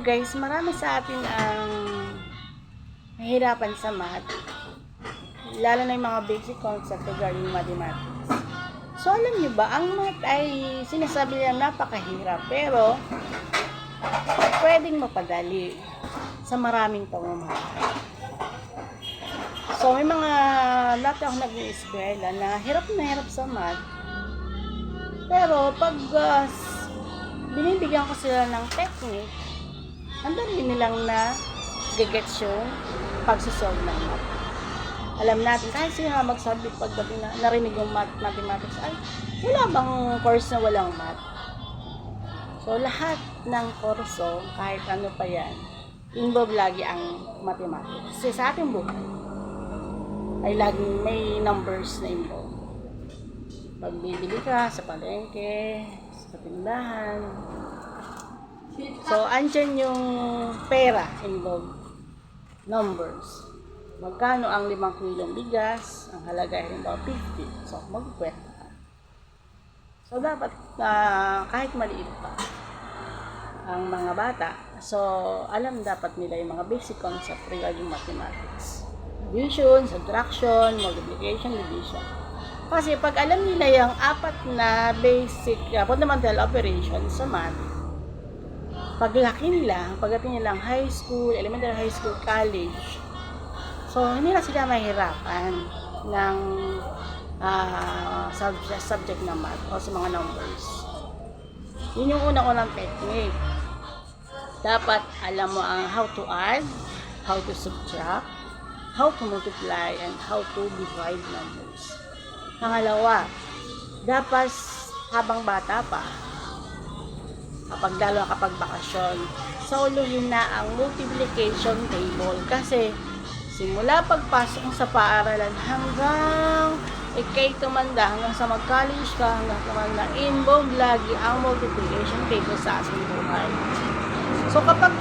Guys, marami sa atin ang nahihirapan sa math, lalo na yung mga basic concept regarding mathematics. So, alam niyo ba, ang math ay sinasabi nila napakahirap, pero pwedeng mapadali sa maraming pamamagitan. So, may mga dati ako nag-i-eskwela na hirap sa math, pero pag binibigyan ko sila ng technique, ang dali nilang na gagets yung pagsusolve ng math. Alam natin, kahit sino nga magsabi pagdating na narinig yung mathematics, ay, wala bang course na walang math? So, lahat ng kurso, kahit ano pa yan, involve lagi ang mathematics. Kasi sa ating buhay, ay laging may numbers na involve. Pag bibili ka sa palengke, sa tindahan, so, andyan yung pera involved. Numbers. Magkano ang 5 kilong bigas? Ang halaga ay halimbawa 50. So, magkwenta ka. So, dapat kahit maliit pa ang mga bata, so, alam dapat nila yung mga basic concept regarding mathematics. Addition, subtraction, multiplication, division. Kasi pag alam nila yung 4 na basic fundamental operations sa math, paglaki nila, pagdating nilang high school, elementary high school, college, so hindi na sila mahirapan ng subject na math o sa mga numbers. Yun yung unang-unang technique. Dapat alam mo ang how to add, how to subtract, how to multiply, and how to divide numbers. Pangalawa, dapat habang bata pa, kapag bakasyon, soluhin na ang multiplication table. Kasi simula pagpasok sa paaralan hanggang ikay tumanda, hanggang sa mag-college ka, hanggang tumanda, involve lagi ang multiplication table sa ating buhay. So kapag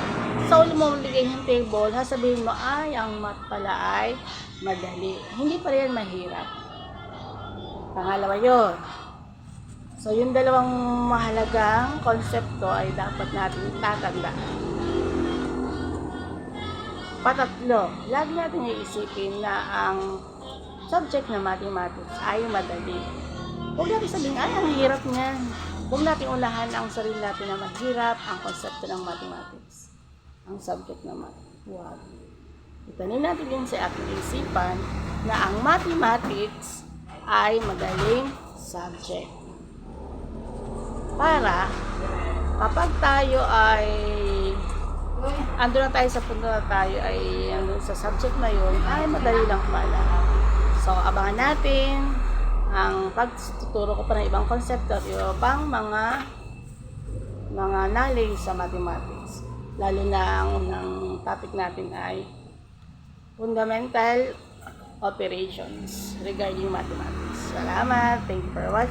solve mo multiplication table, sasabihin mo, ay, ang math pala ay madali. Hindi pa rin mahirap. Pangalawa yun. So, yung dalawang mahalagang konsepto ay dapat natin tatandaan. Patatlo, lagi natin iisipin na ang subject na mathematics ay madali. Huwag natin sabihin, ay, ang hirap niyan. Huwag natin unahan ang sarili natin na mahirap ang konsepto ng mathematics. Ang subject na math. Huwag. Itanin natin din sa ating isipan na ang mathematics ay madaling subject. Para kapag tayo ay ando na tayo sa punto na tayo ay andun sa subject na yun, ay madali lang pala. So, abangan natin ang pagtuturo ko pa ng ibang konsepto at iba pang mga knowledge sa mathematics. Lalo na ang unang topic natin ay fundamental operations regarding mathematics. Salamat. Thank you for watching.